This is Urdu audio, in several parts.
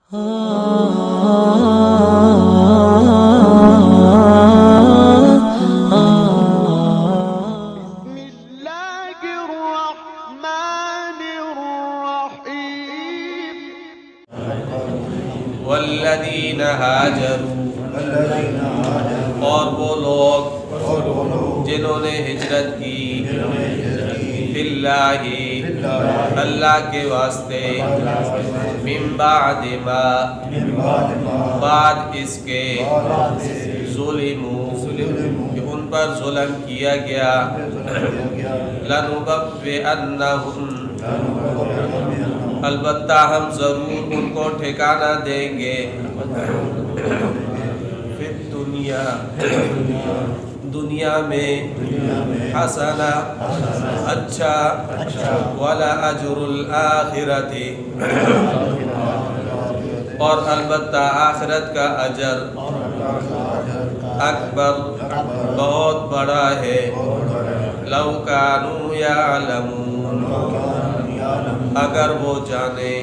والذین ہاجروا، اور وہ لوگ جنہوں نے ہجرت کی، فی اللہ، اللہ کے واسطے، من بعد ما، بعد اس کے، ظلموا، کہ ان پر ظلم کیا گیا، لنبوئنہم، البتہ ہم ضرور ان کو ٹھکانہ دیں گے، فی الدنیا، دنیا میں، حسنہ، اچھا، وَلَأَجْرُ الْآخِرَةِ، اور البتہ آخرت کا اجر، اکبر، بہت بڑا ہے، لَوْ كَانُوا يَعْلَمُونَ، اگر وہ جانے،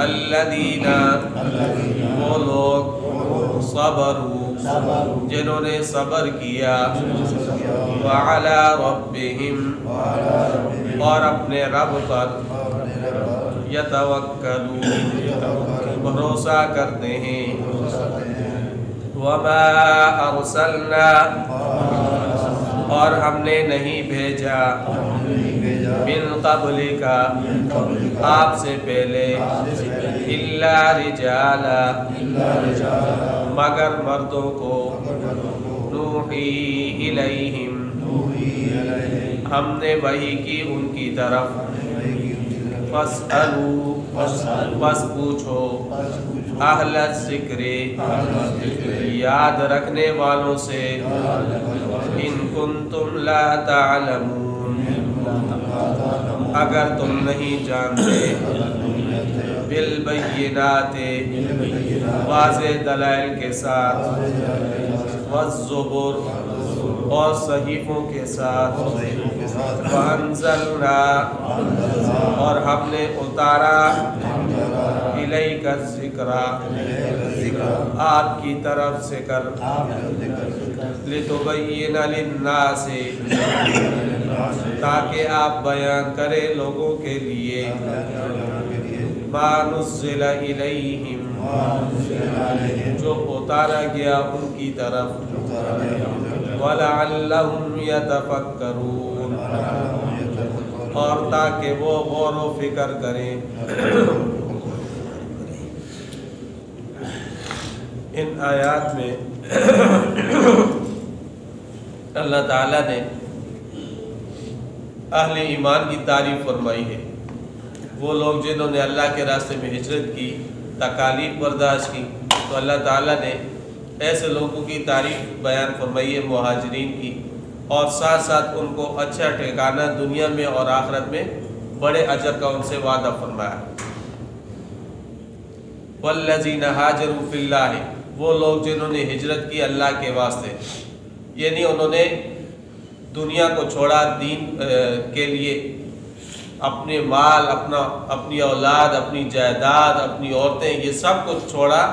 الذین، وہ لوگ، صبروا، جنہوں نے صبر کیا، وعلی ربہم، اور اپنے رب پر، یتوکلون، بھروسہ کرتے ہیں، وما ارسلنا، اور ہم نے نہیں بھیجا، من قبلک، آپ سے پہلے، الا رجالا، مگر مردوں کو، نوحی الیہم، ہم نے وحی کی ان کی طرف، فاسألوا، بس پوچھو، اہل الذکر، یاد رکھنے والوں سے، ان کنتم لا تعلمون، اگر تم نہیں جانتے، بالبینات، واضح دلائل کے ساتھ، والزبر، اور صحیفوں کے ساتھ، وانزلنا، اور ہم نے اتارا، الیک الذکر، آپ کی طرف ذکر، لتبین للناس، تاکہ آپ بیان کریں لوگوں کے لیے، ما نزل الیہم، جو اتارا گیا ان کی طرف، وَلَعَلَّهُمْ يَتَفَكَّرُونَ، اور تاکہ وہ غور و فکر کریں۔ ان آیات میں اللہ تعالیٰ نے اہل ایمان کی تعریف فرمائی ہے، وہ لوگ جنہوں نے اللہ کے راستے میں ہجرت کی، تکالیف برداشت کی، تو اللہ تعالیٰ نے ایسے لوگوں کی تعریف بیان فرمائی ہے، مہاجرین کی، اور ساتھ ساتھ ان کو اچھا ٹھکانہ دنیا میں اور آخرت میں بڑے اجر کا ان سے وعدہ فرمایا۔ والذین ہاجروا فی اللہ، وہ لوگ جنہوں نے ہجرت کی اللہ کے واسطے، یعنی انہوں نے دنیا کو چھوڑا دین کے لیے، اپنے مال، اپنی اولاد، اپنی جائیداد، اپنی عورتیں، یہ سب کچھ چھوڑا،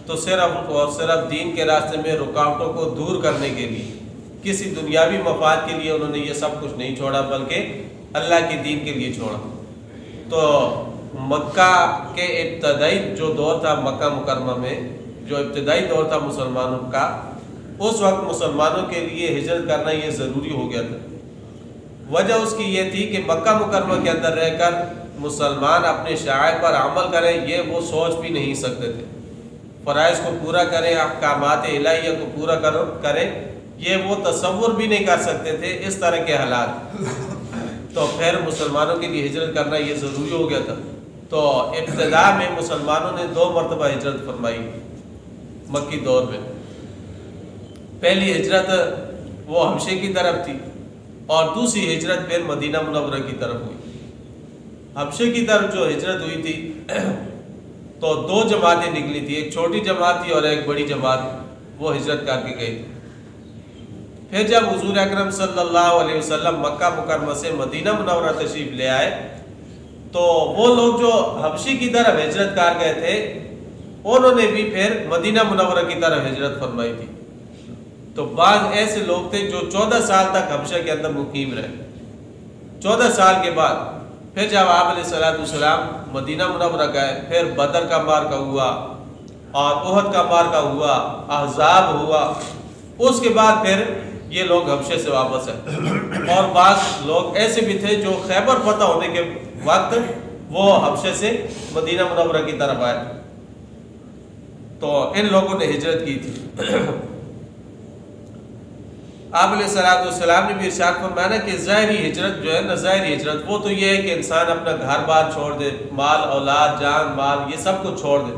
تو صرف دین کے راستے میں رکاوٹوں کو دور کرنے کے لیے، کسی دنیاوی مفاد کے لیے انہوں نے یہ سب کچھ نہیں چھوڑا، بلکہ اللہ کے دین کے لیے چھوڑا۔ تو مکہ کے ابتدائی جو دور تھا، مکہ مکرمہ میں جو ابتدائی دور تھا مسلمانوں کا، اس وقت مسلمانوں کے لیے ہجرت کرنا یہ ضروری ہو گیا تھا۔ وجہ اس کی یہ تھی کہ مکہ مکرمہ کے اندر رہ کر مسلمان اپنے شعائر پر عمل کریں، یہ وہ سوچ بھی نہیں سکتے تھے، فرائض کو پورا کریں، احکامات الہیہ کو پورا کریں، یہ وہ تصور بھی نہیں کر سکتے تھے، اس طرح کے حالات۔ تو پھر مسلمانوں کے لیے ہجرت کرنا یہ ضروری ہو گیا تھا۔ تو ابتدا میں مسلمانوں نے 2 مرتبہ ہجرت فرمائی مکی دور میں۔ پہلی ہجرت وہ حبشے کی طرف تھی، اور دوسری ہجرت پھر مدینہ منورہ کی طرف ہوئی۔ حبشے کی طرف جو ہجرت ہوئی تھی تو 2 جماعتیں نکلی تھی، ایک چھوٹی جماعت تھی اور ایک بڑی جماعت، وہ ہجرت کر کے گئی تھی۔ پھر جب حضور اکرم صلی اللہ علیہ وسلم مکہ مکرمہ سے مدینہ منورہ تشریف لے آئے تو وہ لوگ جو حبشی کی طرف ہجرت کر گئے تھے انہوں نے بھی پھر مدینہ منورہ کی طرف ہجرت فرمائی تھی. تو بعض ایسے لوگ تھے جو 14 سال تک حبشہ کے اندر مقیم رہے. 14 سال کے بعد پھر جب آپ علیہ السلام مدینہ منورہ گئے، پھر بدر کا معرکہ ہوا اور احد کا معرکہ ہوا، احزاب ہوا، اس کے بعد پھر یہ لوگ حبشے سے واپس ہیں. اور بعض لوگ ایسے بھی تھے جو خیبر فتح ہونے کے وقت وہ حبشے سے مدینہ منورہ کی طرف آئے، تو ان لوگوں نے ہجرت کی تھی. آپ علیہ السلام نے بھی ارشاد فرمایا کہ ظاہری ہجرت جو ہے نا، ظاہری ہجرت وہ تو یہ ہے کہ انسان اپنا گھر بار چھوڑ دے، مال اولاد جان مال یہ سب کچھ چھوڑ دے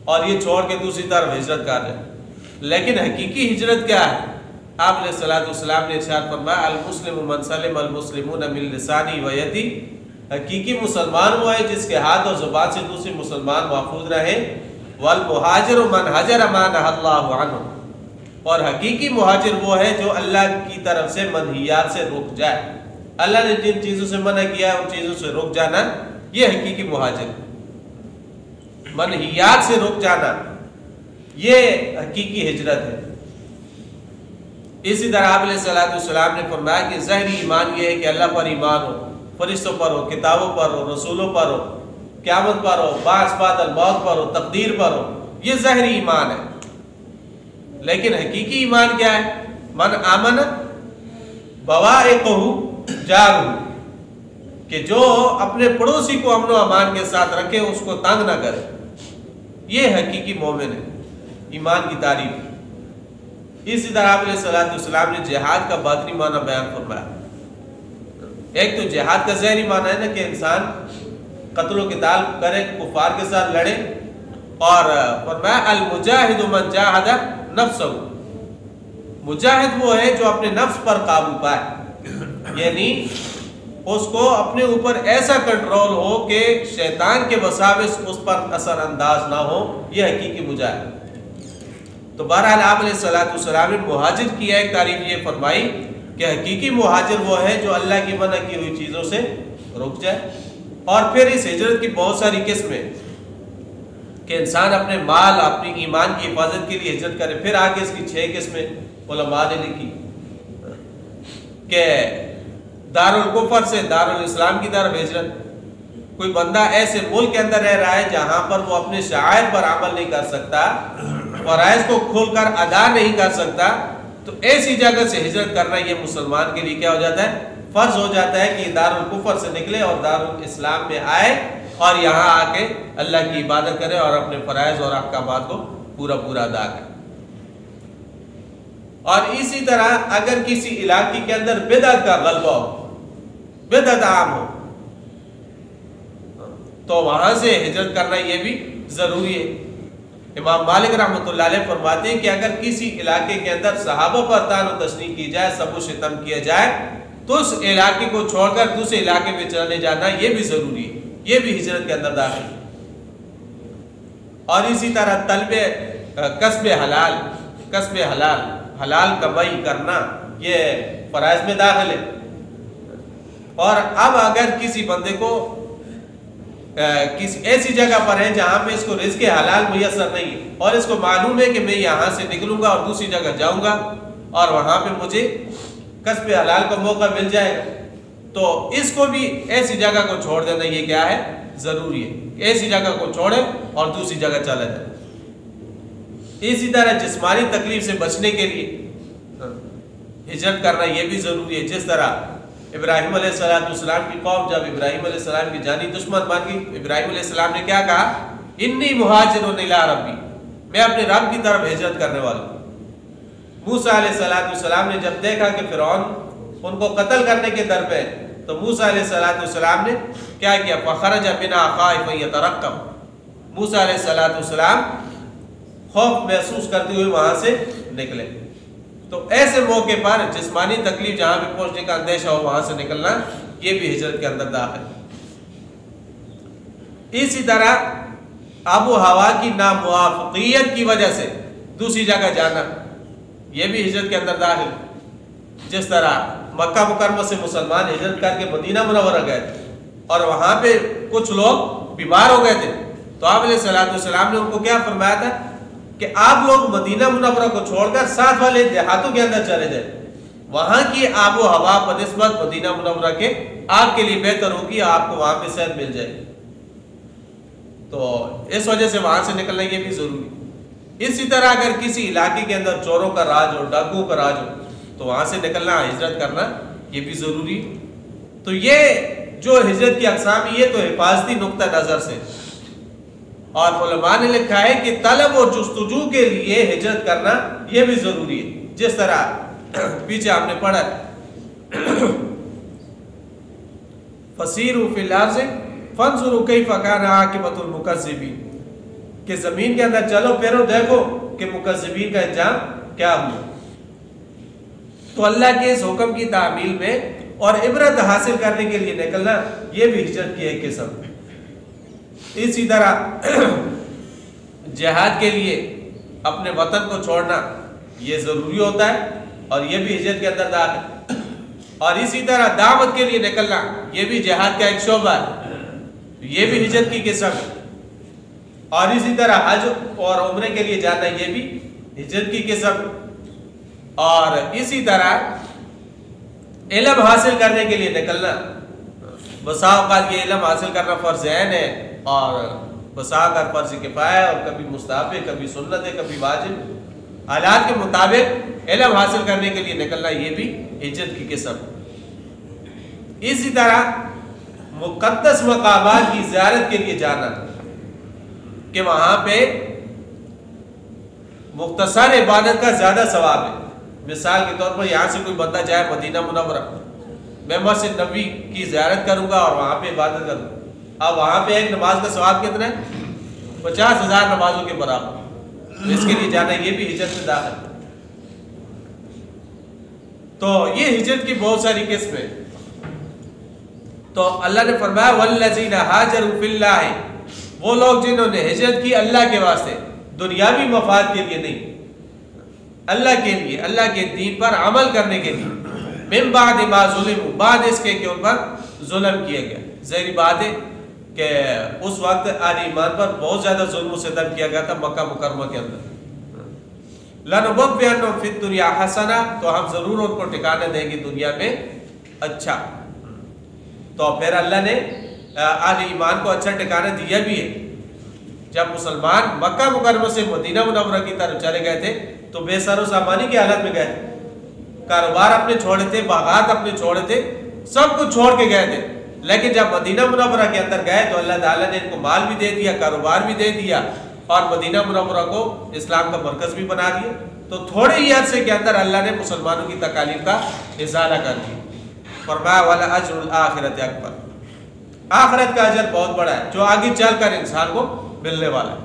اور یہ چھوڑ کے دوسری طرف ہجرت کر جائے. لیکن حقیقی ہجرت کیا ہے؟ آپ علیہ السلام نے ارشاد فرمایا المسلم من سلم المسلمون من لسانی و یدی، حقیقی مسلمان وہ ہے جس کے ہاتھ اور زبان سے دوسرے مسلمان محفوظ رہیں. والمہاجر من حجر ما نہی اللہ عنہ، اور حقیقی مہاجر وہ ہے جو اللہ کی طرف سے منہیات سے رک جائے. اللہ نے جن چیزوں سے منع کیا ہے ان چیزوں سے رک جانا، یہ حقیقی مہاجر. منہیات سے رک جانا یہ حقیقی ہجرت ہے. اسی طرح آپ علیہ السلام نے فرمایا کہ ظاہری ایمان یہ ہے کہ اللہ پر ایمان ہو، فرشتوں پر ہو، کتابوں پر ہو، رسولوں پر ہو، قیامت پر ہو، بعث بعد الموت پر ہو، تقدیر پر ہو. یہ ظاہری ایمان ہے. لیکن حقیقی ایمان کیا ہے؟ من آمن بوائقہ جارہ، کہ جو اپنے پڑوسی کو امن و امان کے ساتھ رکھے، اس کو تنگ نہ کرے. یہ حقیقی مومن ہے، ایمان کی تعریف. اسی طرح آپ علیہ السلام نے جہاد کا باطنی معنی بیان فرمایا. ایک تو جہاد کا ظاہری معنی ہے نا کہ انسان قتل و قتال کرے، کفار کے ساتھ لڑے، اور فرمایا المجاہد من جاہد نفسہ، مجاہد وہ ہے جو اپنے نفس پر قابو پائے، یعنی اس کو اپنے اوپر ایسا کنٹرول ہو کہ شیطان کے وساوس اس پر اثر انداز نہ ہو. یہ حقیقی مجاہد. تو بہرحال آپ علیہ السلام نے مہاجر کی ایک تعریف یہ فرمائی کہ حقیقی مہاجر وہ ہے جو اللہ کی منع کی ہوئی چیزوں سے رک جائے. اور پھر اس ہجرت کی بہت ساری قسمیں کہ انسان اپنے مال اپنی ایمان کی حفاظت کے لیے ہجرت کرے. پھر آگے اس کی 6 قسمیں علماء نے لکھی کہ دارالکفر سے دارالاسلام کی طرف ہجرت. کوئی بندہ ایسے ملک کے اندر رہ رہا ہے جہاں پر وہ اپنے شعائر پر عمل نہیں کر سکتا، فرائض کو کھول کر ادا نہیں کر سکتا، تو ایسی جگہ سے ہجرت کرنا یہ مسلمان کے لیے کیا ہو جاتا ہے؟ فرض ہو جاتا ہے کہ دارالکفر سے نکلے اور دارالاسلام میں آئے اور یہاں آ کے اللہ کی عبادت کرے اور اپنے فرائض اور احکامات کو پورا ادا کرے. اور اسی طرح اگر کسی علاقے کے اندر بدعت کا غلبہ ہو، بدعت عام ہو، تو وہاں سے ہجرت کرنا یہ بھی ضروری ہے. امام مالک رحمۃ اللہ علیہ فرماتے ہیں کہ اگر کسی علاقے کے اندر صحابہ پر طعن و تشنیع کی جائے، سب و شتم کیا جائے، تو اس علاقے کو چھوڑ کر دوسرے علاقے میں چلے جانا یہ بھی ضروری ہے، یہ بھی ہجرت کے اندر داخل ہے. اور اسی طرح طلب کسب حلال، حلال کمائی کرنا یہ فرائض میں داخل ہے. اور اب اگر کسی بندے کو کسی ایسی جگہ پر ہے جہاں پہ اس کو رزق حلال میسر نہیں ہے اور اس کو معلوم ہے کہ میں یہاں سے نکلوں گا اور دوسری جگہ جاؤں گا اور وہاں پہ مجھے کسب حلال کا موقع مل جائے گا، تو اس کو بھی ایسی جگہ کو چھوڑ دینا یہ کیا ہے؟ ضروری ہے. ایسی جگہ کو چھوڑے اور دوسری جگہ چلا جائے. اسی طرح جسمانی تکلیف سے بچنے کے لیے ہجرت کرنا یہ بھی ضروری ہے. جس طرح ابراہیم علیہ السلام کی قوم جب ابراہیم علیہ السلام کی جانی دشمن بن گئی، ابراہیم علیہ السلام نے کیا کہا؟ انی مہاجر الی ربی، میں اپنے رب کی طرف ہجرت کرنے والا ہوں. موسیٰ علیہ السلام نے جب دیکھا کہ فرعون ان کو قتل کرنے کے در پہ، تو موسیٰ علیہ السلام نے کیا کیا؟ فخرج منا خائفا یترقب، موسیٰ علیہ السلام خوف محسوس کرتے ہوئے وہاں سے نکلے. تو ایسے موقع پر جسمانی تکلیف جہاں پہ پہنچنے کا اندیشہ ہو وہاں سے نکلنا یہ بھی ہجرت کے اندر داخل. اسی طرح آب و ہوا کی ناموافقیت کی وجہ سے دوسری جگہ جانا یہ بھی ہجرت کے اندر داخل. جس طرح مکہ مکرمہ سے مسلمان ہجرت کر کے مدینہ منورہ گئے تھے، اور وہاں پہ کچھ لوگ بیمار ہو گئے تھے، تو آپ علیہ السلام نے ان کو کیا فرمایا تھا کہ آپ لوگ مدینہ منورہ کو چھوڑ کر ساتھ والے دیہاتوں کے اندر چلے جائیں، وہاں کی آب و ہوا بنسبت مدینہ منورہ کے آپ کے لیے بہتر ہوگی، آپ کو وہاں پہ صحت مل جائے گی۔ تو اس وجہ سے وہاں سے نکلنا یہ بھی ضروری۔ اسی طرح اگر کسی علاقے کے اندر چوروں کا راج ہو، ڈاکوؤں کا راج ہو، تو وہاں سے نکلنا، ہجرت کرنا یہ بھی ضروری۔ تو یہ جو ہجرت کی اقسام، یہ تو حفاظتی نقطہ نظر سے، اور علماء نے لکھا ہے کہ طلب اور جستجو کے لیے ہجرت کرنا یہ بھی ضروری ہے، جس طرح پیچھے آپ نے پڑھا فَسِيرُوا فِي الْأَرْضِ فَانْظُرُوا كَيْفَ كَانَ عَاقِبَةُ الْمُكَذِّبِينَ کہ زمین کے اندر چلو پھرو، دیکھو کہ مکذبین کا انجام کیا ہوا۔ تو اللہ کے اس حکم کی تعمیل میں اور عبرت حاصل کرنے کے لیے نکلنا یہ بھی ہجرت کی ایک قسم ہے۔ اسی طرح جہاد کے لیے اپنے وطن کو چھوڑنا یہ ضروری ہوتا ہے، اور یہ بھی ہجرت کے اندر داخل ہے۔ اور اسی طرح دعوت کے لیے نکلنا یہ بھی جہاد کا ایک شعبہ ہے، یہ بھی ہجرت کی قسم ہے۔ اور اسی طرح حج اور عمرے کے لیے جانا یہ بھی ہجرت کی قسم ہے۔ اور اسی طرح علم حاصل کرنے کے لیے نکلنا، بسا اوقات یہ علم حاصل کرنا فرض عین ہے، اور بسا اوقات فرض کفایہ، اور کبھی مستحب ہے، کبھی سنت ہے، کبھی واجب۔ حالات کے مطابق علم حاصل کرنے کے لیے نکلنا یہ بھی ہجرت کی قسم ہے۔ اسی طرح مقدس مقامات کی زیارت کے لیے جانا کہ وہاں پہ مختصر عبادت کا زیادہ ثواب ہے۔ مثال کے طور پر یہاں سے کوئی بندہ جائے مدینہ منورہ، میں مسجد نبوی کی زیارت کروں گا اور وہاں پہ عبادت کروں گا، اب وہاں پہ ایک نماز کا ثواب کتنا ہے؟ 50,000 نمازوں کے برابر۔ اس کے لیے جانا یہ بھی ہجرت میں داخل ہے۔ تو یہ ہجرت کی بہت ساری قسمیں۔ تو اللہ نے فرمایا وَالَّذِينَ هَاجَرُوا فِي اللَّهِ، وہ لوگ جنہوں نے ہجرت کی اللہ کے واسطے، دنیاوی مفاد کے لیے نہیں، اللہ کے لیے، اللہ کے دین پر عمل کرنے کے لیے، من بعد ما ظلموا، بعد اس کے کہ ان پر ظلم کیا گیا۔ ظاہری بات ہے کہ اس وقت اہل ایمان پر بہت زیادہ ظلم و ستم کیا گیا تھا مکہ مکرمہ کے اندر۔ لَنُبَوِّئَنَّهُمْ فِي الدُّنْيَا حَسَنَةً، تو ہم ضرور ان کو ٹھکانے دیں گے دنیا میں اچھا۔ تو پھر اللہ نے اہل ایمان کو اچھا ٹھکانے دیا بھی ہے۔ جب مسلمان مکہ مکرمہ سے مدینہ منورہ کی طرف چلے گئے تھے تو بے سر و سامانی کی حالت میں گئے تھے، کاروبار اپنے چھوڑے تھے، باغات اپنے چھوڑے تھے، سب کچھ چھوڑ کے گئے تھے۔ لیکن جب مدینہ منورہ کے اندر گئے تو اللہ تعالیٰ نے ان کو مال بھی دے دیا، کاروبار بھی دے دیا، اور مدینہ منورہ کو اسلام کا مرکز بھی بنا دیا۔ تو تھوڑے ہی عرصے کے اندر اللہ نے مسلمانوں کی تکالیف کا ازالہ کر دیا۔ فرمایا وَلَأَجْرُ الْآخِرَةِ أَكْبَرُ، آخرت کا اجر بہت بڑا ہے جو آگے چل کر انسان کو ملنے والا ہے۔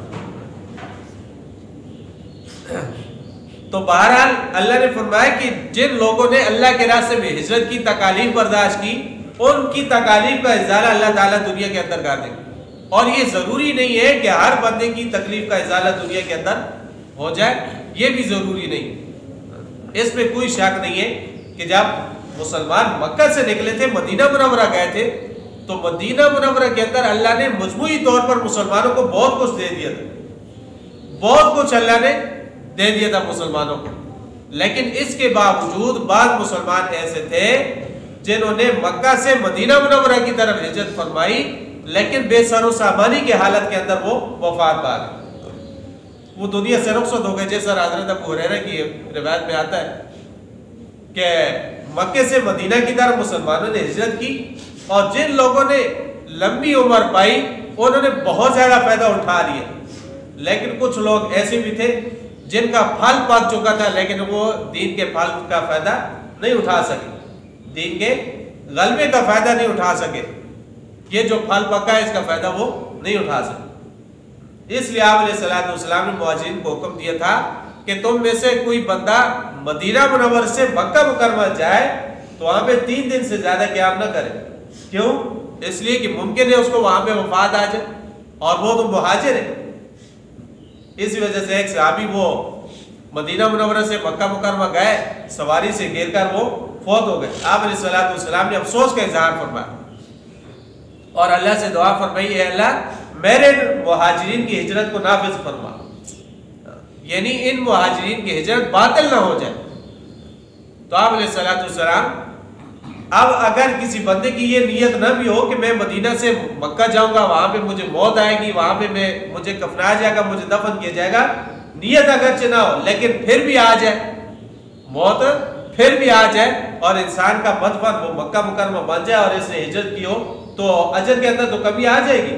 تو بہرحال اللہ نے فرمایا کہ جن لوگوں نے اللہ کے راستے میں ہجرت کی تکالیف برداشت کی، ان کی تکالیف کا ازالہ اللہ تعالیٰ دنیا کے اندر کر دے گا۔ اور یہ ضروری نہیں ہے کہ ہر بندے کی تکلیف کا ازالہ دنیا کے اندر ہو جائے، یہ بھی ضروری نہیں۔ اس میں کوئی شک نہیں ہے کہ جب مسلمان مکہ سے نکلے تھے، مدینہ منورہ گئے تھے، تو مدینہ منورہ کے اندر اللہ نے مجموعی طور پر مسلمانوں کو بہت کچھ دے دیا تھا، بہت کچھ اللہ نے دے دیا تھا مسلمانوں کو۔ لیکن اس کے باوجود بعض مسلمان ایسے تھے جنہوں نے مکہ سے مدینہ منورہ کی طرف ہجرت فرمائی، لیکن بے سر و سامانی کی حالت کے اندر وہ وفات پا گئے، وہ دنیا سے رخصت ہو گئے۔ جیسا حضرت ابو ہریرہ کی روایت میں آتا ہے کہ مکے سے مدینہ کی طرف مسلمانوں نے ہجرت کی، اور جن لوگوں نے لمبی عمر پائی انہوں نے بہت زیادہ فائدہ اٹھا لیا، لیکن کچھ لوگ ایسے بھی تھے جن کا پھل پک چکا تھا لیکن وہ دین کے پھل کا فائدہ نہیں اٹھا سکے، دین کے غلبے کا فائدہ نہیں اٹھا سکے۔ یہ جو پھل پکا ہے اس کا فائدہ وہ نہیں اٹھا سکے۔ اس لیے آپ علیہ السلام نے مہاجرین کو حکم دیا تھا کہ تم میں سے کوئی بندہ مدینہ منور سے مکہ مکرمہ جائے تو وہاں پہ 3 دن سے زیادہ قیام نہ کرے۔ کیوں؟ اس لیے کہ ممکن ہے اس کو وہاں پہ وفات آ جائے، اور وہ تو مہاجر ہے۔ اسی وجہ سے ایک صحابی وہ مدینہ منورہ سے مکہ مکرمہ گئے، سواری سے گر کر وہ فوت ہو گئے۔ آپ علیہ السلام نے افسوس کا اظہار فرمایا اور اللہ سے دعا فرمائی اے اللہ میرے مہاجرین کی ہجرت کو نافذ فرما، یعنی ان مہاجرین کی ہجرت باطل نہ ہو جائے۔ تو آپ علیہ السلام اب اگر کسی بندے کی یہ نیت نہ بھی ہو کہ میں مدینہ سے مکہ جاؤں گا، وہاں پہ مجھے موت آئے گی، وہاں پہ مجھے کفنایا جائے گا، مجھے دفن کیا جائے گا، نیت اگرچہ نہ ہو لیکن پھر بھی آ جائے موت، پھر بھی آ جائے اور انسان کا مدفن وہ مکہ مکرمہ بن جائے اور اس نے ہجرت کی ہو تو اجر کے اندر تو کبھی آ جائے گی۔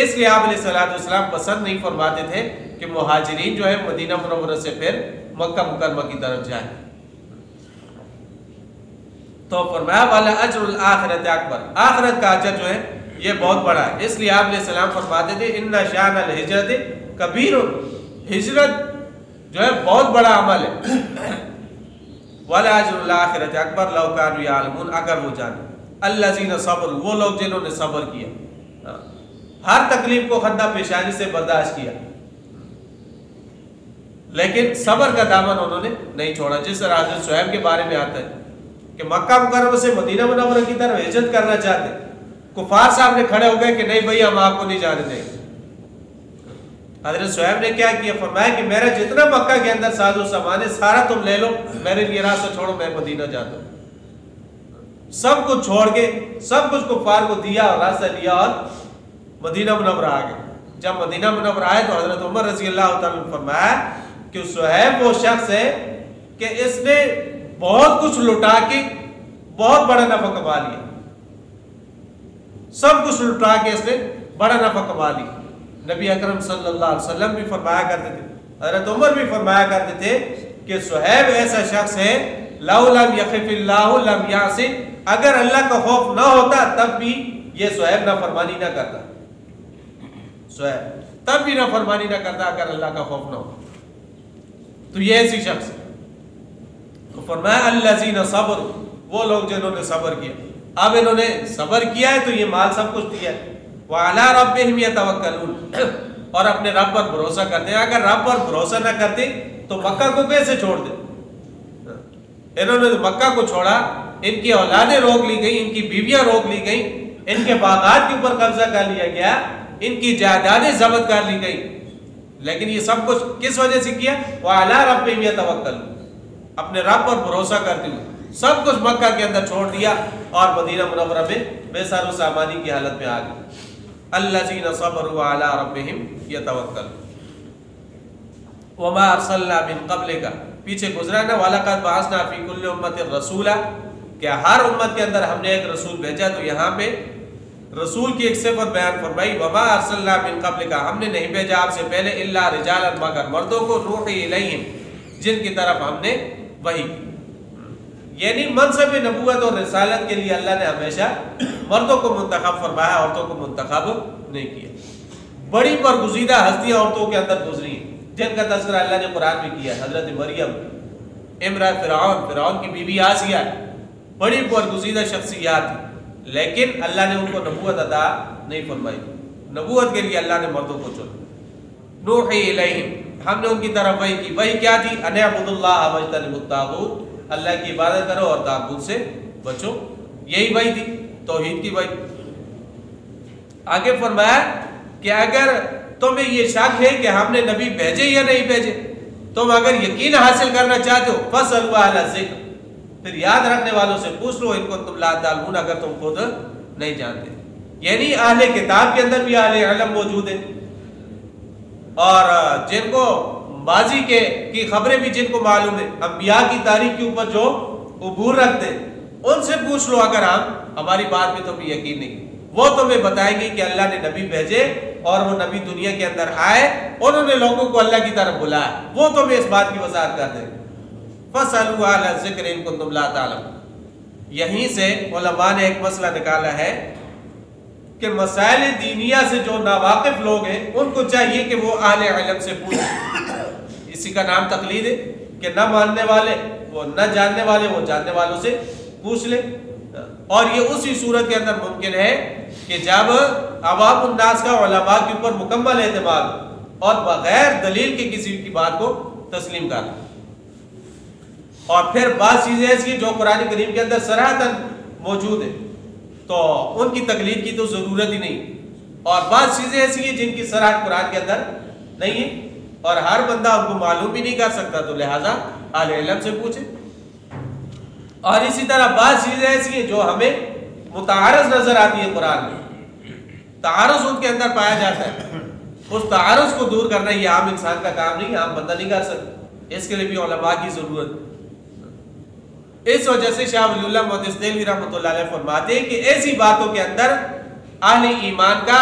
اس لیے آپ علیہ السلام پسند نہیں فرماتے تھے کہ مہاجرین جو ہے مدینہ منورہ سے پھر مکہ مکرمہ کی طرف جائیں۔ تو فرمایا والا اجر الآخرت اکبر، آخرت کا اجر جو ہے یہ بہت بڑا ہے۔ اس لیے آپ علیہ السلام فرماتے تھے ان شان الہجرت کبیر، ہجرت جو ہے بہت بڑا عمل ہے۔ والا اجر الآخرت اکبر لو کانوا یعلمون، اگر وہ جانے، الذین صبروا، وہ لوگ جنہوں نے صبر کیا، ہر تکلیف کو خندہ پیشانی سے برداشت کیا لیکن صبر کا دامن انہوں نے نہیں چھوڑا۔ جس طرح حضرت شعیب کے بارے میں آتا ہے کہ مکہ مکرمہ سے مدینہ منورہ کی طرف ہجرت کرنا چاہتے، کفار صاحب نے کھڑے ہو گئے کہ نہیں بھائی ہم آپ کو نہیں جانے دیں گے۔ حضرت شعیب نے کیا کیا؟ فرمایا کہ میرا جتنا مکہ کے اندر ساز و سامان ہے سارا تم لے لو، میرے لیے راستہ چھوڑو، میں مدینہ جاتا ہوں۔ سب کچھ چھوڑ کے سب کچھ کفار کو دیا اور راستہ لیا اور مدینہ منورہ آ گئے۔ جب مدینہ منورہ آئے تو حضرت عمر رضی اللہ تعالیٰ نے فرمایا کہ شعیب وہ شخص ہے کہ اس نے بہت کچھ لٹا کے بہت بڑا نفع کما لیا، سب کچھ لٹا کے اس نے بڑا نفع کما لیا۔ نبی اکرم صلی اللہ علیہ وسلم بھی فرمایا کرتے تھے، حضرت عمر بھی فرمایا کرتے تھے کہ شعیب ایسا شخص ہے لو لم یخف اللہ لم یعص، اگر اللہ کا خوف نہ ہوتا تب بھی یہ شعیب نافرمانی نہ کرتا، شعیب تب بھی نافرمانی نہ کرتا اگر اللہ کا خوف نہ ہو۔ تو یہ ایسی شخص ہے۔ تو فرمایا الذین صبر، وہ لوگ جنہوں نے صبر کیا۔ اب انہوں نے صبر کیا ہے تو یہ مال سب کچھ دیا ہے۔ وعلی ربہم یتوکلون، اور اپنے رب پر بھروسہ کرتے ہیں۔ اگر رب پر بھروسہ نہ کرتے تو مکہ کو کیسے چھوڑ دے؟ انہوں نے مکہ کو چھوڑا، ان کی اولادیں روک لی گئی، ان کی بیویاں روک لی گئی، ان کے باغات کے اوپر قبضہ کر لیا گیا، ان کی جائیدادیں ضبط کر لی گئی، لیکن یہ سب کچھ کس وجہ سے کیا؟ وعلی ربہم یتوکلون، اپنے رب پر بھروسہ کرتے ہوئے سب کچھ مکہ کے اندر چھوڑ دیا اور مدینہ منورہ میں بے سر و سامانی کی حالت میں آ گئے۔ الذین صبروا علی ربہم یتوکلون۔ وما ارسلنا من قبلک، پیچھے گزرا نا وَلَقَدْ بَعَثْنَا فِي كُلِّ أُمَّةٍ رَسُولًا، کہ ہر امت کے اندر ہم نے ایک رسول بھیجا۔ تو یہاں پہ رسول کی ایک صفت بیان فرمائی، وما ارسلنا من قبلک، ہم نے نہیں بھیجا آپ سے پہلے الا رجالا، مگر مردوں کو، نوحی الیہم، جن کی طرف ہم نے وحی کی۔ یعنی منصب نبوت اور رسالت کے لیے اللہ نے ہمیشہ مردوں کو منتخب فرمایا، عورتوں کو منتخب نہیں کیا۔ بڑی برگزیدہ ہستیاں عورتوں کے اندر گزری ہیں جن کا تذکرہ اللہ نے قرآن میں کیا ہے۔ حضرت مریم، امرأہ فرعون کی بیوی آسیہ، بڑی برگزیدہ شخصیات ہیں، لیکن اللہ نے ان کو نبوت عطا نہیں فرمائی۔ نبوت کے لیے اللہ نے مردوں کو چنا۔ نوحی الیہم، ہم نے ان کی طرف وحی کی۔ وحی کیا تھی؟ ان اعبدوا اللہ واجتنبوا الطاغوت، اللہ کی عبادت کرو اور طاغوت سے بچو، یہی وحی تھی، توحید کی وحی۔ آگے فرمایا کہ اگر تمہیں یہ شک ہے کہ ہم نے نبی بھیجے یا نہیں بھیجے، تم اگر یقین حاصل کرنا چاہتے ہو فَاسْأَلُوا أَهْلَ الذِّكْرِ، پھر یاد رکھنے والوں سے پوچھ لو ان کو تم لا تعلمون، اگر تم خود نہیں جانتے۔ یعنی اہل کتاب کے اندر بھی اہل علم موجود ہیں، اور جن کو ماضی کی خبریں بھی جن کو معلوم ہے، انبیاء کی تاریخ کے اوپر جو عبور رکھتے ہیں، ان سے پوچھ لو اگر ہماری بات میں تمہیں یقین نہیں، وہ تمہیں بتائیں گے کہ اللہ نے نبی بھیجے اور وہ نبی دنیا کے اندر آئے، انہوں نے لوگوں کو اللہ کی طرف بلایا، وہ تمہیں اس بات کی وضاحت کر دیں۔ فَاسْأَلُوا أَهْلَ الذِّكْرِ إِن كُنتُمْ لَا تَعْلَمُونَ۔ یہیں سے علماء نے ایک مسئلہ نکالا ہے کہ مسائل دینیہ سے جو ناواقف لوگ ہیں ان کو چاہیے کہ وہ اہل علم سے پوچھیں۔ اسی کا نام تقلید ہے کہ نہ ماننے والے وہ نہ جاننے والے وہ جاننے والوں سے پوچھ لیں، اور یہ اسی صورت کے اندر ممکن ہے کہ جب عوام الناس کا علماء کے اوپر مکمل اعتماد اور بغیر دلیل کے کسی کی بات کو تسلیم کر لیں، اور پھر بعض چیزیں ایسی جو قرآن کریم کے اندر صراحتاً موجود ہے تو ان کی تقلید کی تو ضرورت ہی نہیں. اور بعض چیزیں ایسی ہیں جن کی صراحت قرآن کے اندر نہیں ہے اور ہر بندہ ان کو معلوم بھی نہیں کر سکتا، تو لہٰذا اہل علم سے پوچھے. اور اسی طرح بعض چیزیں ایسی ہیں جو ہمیں متعارض نظر آتی ہے قرآن میں، تعارض ان کے اندر پایا جاتا ہے، اس تعارض کو دور کرنا یہ عام انسان کا کام نہیں، عام بندہ نہیں کر سکتا، اس کے لیے بھی علماء کی ضرورت. اس وجہ سے شاہ ولی اللہ محدث دہلوی رحمۃ اللہ علیہ فرماتے ہیں کہ ایسی باتوں کے اندر اہل ایمان کا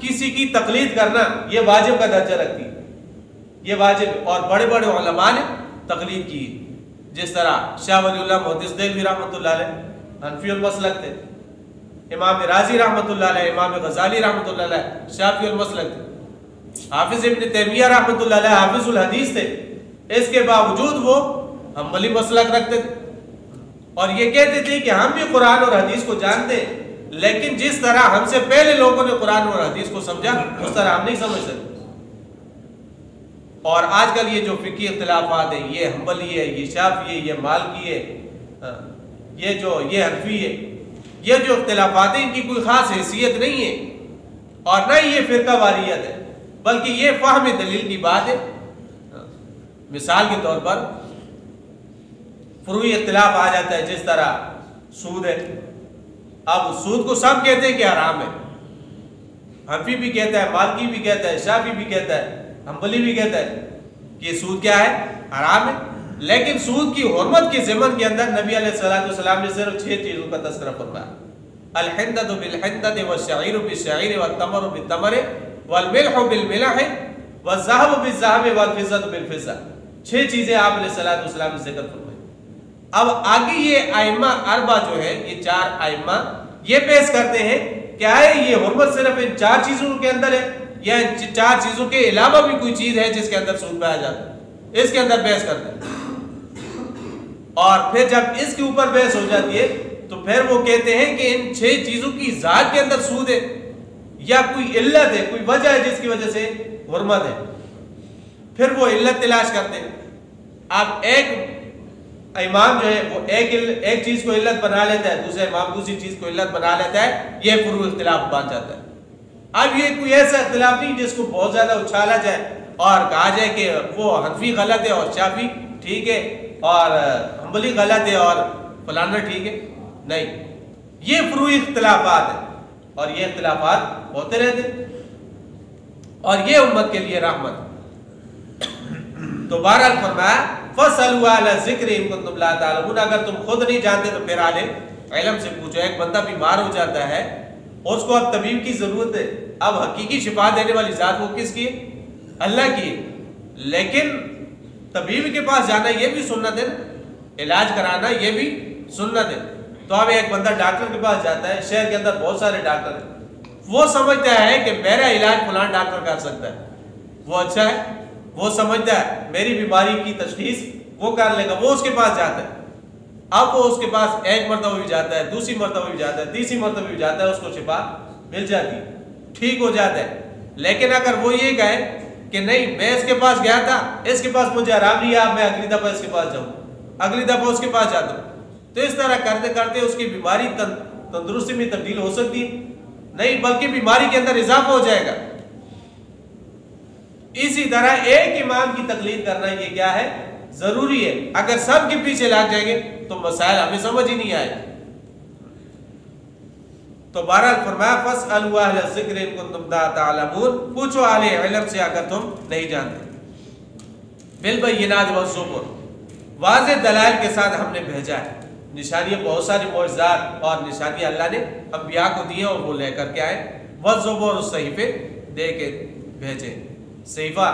کسی کی تقلید کرنا یہ واجب کا درجہ رکھتی ہے، یہ واجب ہے. اور بڑے بڑے علماء نے تقلید کی، جس طرح شاہ ولی اللہ محدث دہلوی رحمۃ اللہ علیہ حنفی المسلک تھے، امام راضی رحمۃ اللہ علیہ، امام غزالی رحمۃ اللہ علیہ شافعی المسلک تھے، حافظ ابن تیمیہ رحمۃ اللہ علیہ حافظ الحدیث تھے. اس کے باوجود وہ حنبلی مسلک رکھتے تھے اور یہ کہتے تھے کہ ہم بھی قرآن اور حدیث کو جانتے ہیں، لیکن جس طرح ہم سے پہلے لوگوں نے قرآن اور حدیث کو سمجھا اس طرح ہم نہیں سمجھ سکتے. اور آج کل یہ جو فقہی اختلافات ہیں، یہ حنبلی ہے، یہ شافعی ہے، یہ مالکی ہے، یہ حنفی ہے، یہ جو اختلافات ہیں ان کی کوئی خاص حیثیت نہیں ہے اور نہ ہی یہ فرقہ واریت ہے، بلکہ یہ فہم دلیل کی بات ہے. مثال کے طور پر فروعی اختلاف آ جاتا ہے، جس طرح سود ہے. اب سود کو سب کہتے ہیں کہ حرام ہے، حنفی بھی کہتا ہے، مالکی بھی کہتا ہے، شافعی بھی کہتا ہے، حنبلی بھی کہتا ہے کہ سود کیا ہے؟ حرام ہے. لیکن سود کی حرمت کے ضمن کے اندر نبی علیہ السلام نے صرف 6 چیزوں کا تذکرہ فرمایا: الحنطۃ بالحنطۃ والشعیر بالشعیر والتمر بالتمر والملح بالملح والذهب بالذهب والفضة بالفضة. 6 چیزیں آپ علیہ السلام نے ذکر فرمائی. اب آگے یہ ائمہ اربعہ جو ہے، یہ 4 ائمہ یہ پیش کرتے ہیں کہ آئے یہ حرمت صرف ان 4 چیزوں کے اندر ہے یا ان 4 چیزوں کے علاوہ بھی کوئی چیز ہے جس کے اندر سود پایا جاتا ہے. اس کے اندر بحث کرتے ہیں اور پھر جب اس کے اوپر بحث ہو جاتی ہے تو پھر وہ کہتے ہیں کہ ان 6 چیزوں کی ذات کے اندر سود ہے یا کوئی علت ہے، کوئی وجہ ہے جس کی وجہ سے حرمت ہے. پھر وہ علت تلاش کرتے ہیں. اب ایک امام جو ہے وہ ایک چیز کو علت بنا لیتا ہے، دوسرا امام دوسری چیز کو علت بنا لیتا ہے، یہ فروع اختلاف بن جاتا ہے. اب یہ کوئی ایسا اختلاف نہیں جس کو بہت زیادہ اچھالا جائے اور کہا جائے کہ وہ حنفی غلط ہے اور شافعی ٹھیک ہے اور حنبلی غلط ہے اور فلانا ٹھیک ہے. نہیں، یہ فروعی اختلافات ہیں اور یہ اختلافات ہوتے رہتے ہیں اور یہ امت کے لیے رحمت. تو بہرحال فرمایا فَاسْأَلُوا أَهْلَ الذِّكْرِ إِن كُنتُمْ لَا تَعْلَمُونَ. اگر تم خود نہیں جانتے تو پھر اہل علم سے پوچھو. ایک بندہ بیمار ہو جاتا ہے اور اس کو اب طبیب کی ضرورت ہے. اب حقیقی شفا دینے والی ذات وہ کس کی ہے؟ اللہ کی ہے. لیکن طبیب کے پاس جانا یہ بھی سنت ہے نا، علاج کرانا یہ بھی سنت ہے. تو اب ایک بندہ ڈاکٹر کے پاس جاتا ہے، شہر کے اندر بہت سارے ڈاکٹر ہیں، وہ سمجھتا ہے کہ میرا علاج فلاں ڈاکٹر کر سکتا ہے، وہ اچھا ہے، وہ سمجھتا ہے میری بیماری کی تشخیص وہ کر لے گا، وہ اس کے پاس جاتا ہے. اب وہ اس کے پاس ایک مرتبہ بھی جاتا ہے، دوسری مرتبہ بھی جاتا ہے، تیسری مرتبہ بھی جاتا ہے، اس کو شفا مل جاتی ہے، ٹھیک ہو جاتا ہے. لیکن اگر وہ یہ کہے کہ نہیں میں اس کے پاس گیا تھا، اس کے پاس مجھے آرام نہیں آیا، میں اگلی دفعہ اس کے پاس جاؤں، اگلی دفعہ اس کے پاس جاتا ہوں، تو اس طرح کرتے کرتے اس کی بیماری تندرستی میں تبدیل ہو سکتی ہے نہیں، بلکہ بیماری کے اندر اضافہ ہو جائے گا. اسی طرح ایک امام کی تقلید کرنا یہ کیا ہے؟ ضروری ہے. اگر سب کے پیچھے لگ جائیں گے تو مسائل ہمیں سمجھ ہی نہیں آئے. تو بہرحال فرمایا فَاسْأَلُوا أَهْلَ الذِّكْرِ إِن كُنتُمْ لَا تَعْلَمُونَ. پوچھو اہل علم سے اگر تم نہیں جانتے. بِالْبَيِّنَاتِ وَالزُّبُرِ. واضح دلائل کے ساتھ ہم نے بھیجا ہے. نشانیاں بہت ساری معجزات اور نشانیاں اللہ نے انبیاء کو دی ہیں اور وہ لے کر کے آئے. وَالزُّبُرِ صحیفے دے کے بھیجے. صحیفہ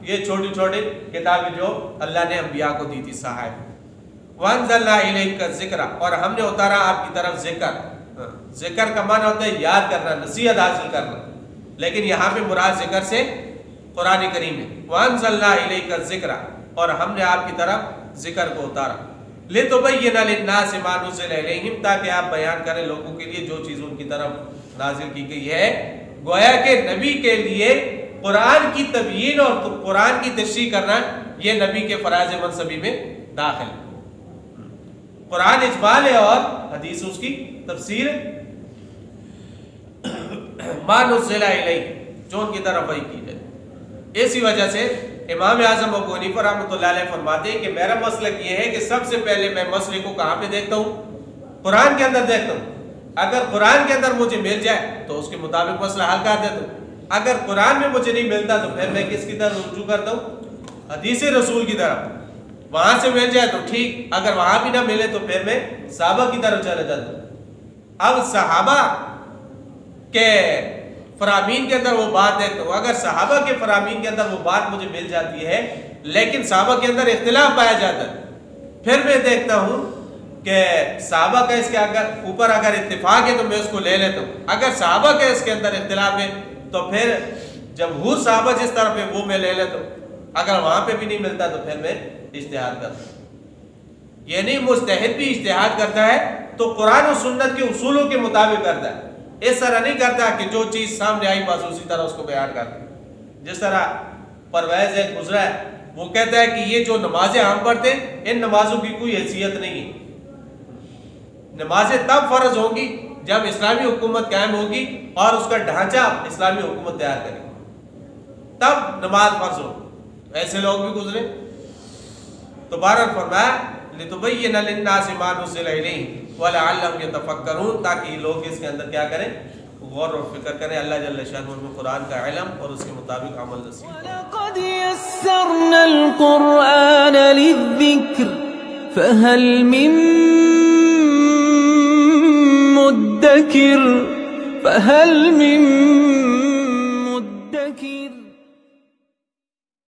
یہ چھوٹی چھوٹی کتابیں جو اللہ نے انبیاء کو دی تھی صحائف. وَأَنزَلْنَا إِلَيْكَ الذِّكْرَ. اور ہم نے اتارا آپ کی طرف ذکر. ذکر کا معنی ہوتا ہے یاد کرنا، نصیحت حاصل کرنا، لیکن یہاں پہ مراد ذکر سے قرآن کریم ہے. وَأَنزَلْنَا إِلَيْكَ الذِّكْرَ. اور ہم نے آپ کی طرف ذکر کو اتارا. لِتُبَيِّنَ لِلنَّاسِ مَا نُزِّلَ إِلَيْهِمْ. تاکہ آپ بیان کریں لوگوں کے لیے جو چیز ان کی طرف نازل کی گئی ہے. گویا کہ نبی کے لیے قرآن کی تبیین اور قرآن کی تشریح کرنا یہ نبی کے فرائض منصبی میں داخل ہے. قرآن اجمال ہے اور حدیث اس کی تفسیر ہے. ما نزل الیہ، جو ان کی طرف وحی کی جائے۔ اسی وجہ سے امام اعظم ابو حنیفہ رحمۃ اللہ علیہ فرماتے ہیں کہ میرا مسلک یہ ہے کہ سب سے پہلے میں مسئلے کو کہاں پہ دیکھتا ہوں؟ قرآن کے اندر دیکھتا ہوں۔ اگر قرآن کے اندر مجھے مل جائے تو اس کے مطابق مسئلہ حل کر دیتا ہوں۔ اگر قرآن میں مجھے نہیں ملتا تو پھر میں کس کی طرف رجوع کرتا ہوں؟ حدیث رسول کی طرف۔ وہاں سے مل جائے تو ٹھیک، اگر وہاں بھی نہ ملے تو پھر میں صحابہ کی طرف چلا جاتا ہوں۔ اب صحابہ کے فرامین کے اندر وہ بات دیکھتا ہوں، اگر صحابہ کے فرامین کے اندر وہ بات مجھے مل جاتی ہے لیکن صحابہ کے اندر اختلاف پایا جاتا ہے، پھر میں دیکھتا ہوں کہ صحابہ کا اس کے اوپر اگر اتفاق ہے تو میں اس کو لے لیتا ہوں، اگر صحابہ کا اس کے اندر اختلاف ہے تو پھر جمہور صحابہ جس طرف ہے وہ میں لے لیتا ہوں، اگر وہاں پہ بھی نہیں ملتا تو پھر میں اجتہاد کرتا ہوں۔ یعنی مجتہد بھی اجتہاد کرتا ہے تو قرآن و سنت کے اصولوں کے مطابق کرتا ہے، اس طرح نہیں کرتا کہ جو چیز سامنے آئی بس اسی طرح اس کو بیان کرتا ہے۔ جس طرح پرویز ایک گزرا ہے، وہ کہتا ہے کہ یہ جو نمازیں ہم پڑھتے ہیں ان نمازوں کی کوئی حیثیت نہیں ہے، نمازیں تب فرض ہوں گی جب اسلامی حکومت قائم ہوگی اور اس کا ڈھانچہ اسلامی حکومت تیار کرے گی، تب نماز فرض ہوگی۔ ایسے لوگ بھی گزرے۔ تو بہرحال فرمایا لِتُبَيِّنَ لِلنَّاسِ مَا نُزِّلَ إِلَيْهِمْ وَلَعَلَّهُمْ يَتَفَكَّرُونَ، تاکہ لوگ اس کے اندر کیا کریں؟ غور و فکر کریں۔ اللہ جل شانہ میں قرآن کا علم اور اس کے مطابق عمل نصیب کریں۔ وَلَقَدْ يَسَّرْنَا الْقُرْآنَ لِلذِّكْرِ فَهَلْ مِن مُّدَّكِرٍ